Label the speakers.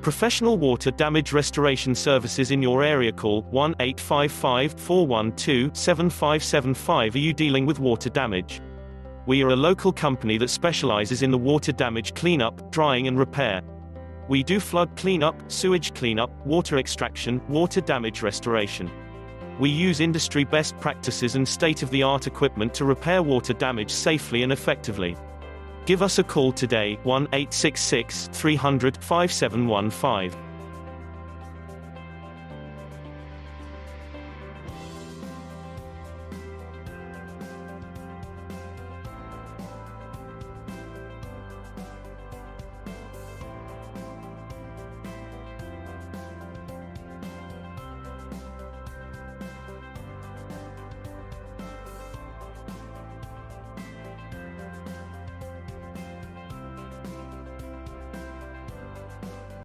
Speaker 1: professional water damage restoration services in your area. Call 1-855-412-7575. Are you dealing with water damage? We are a local company that specializes in the water damage cleanup, drying and repair. We do flood cleanup, sewage cleanup, water extraction, water damage restoration. We use industry best practices and state-of-the-art equipment to repair water damage safely and effectively. Give us a call today, 1-866-300-5715.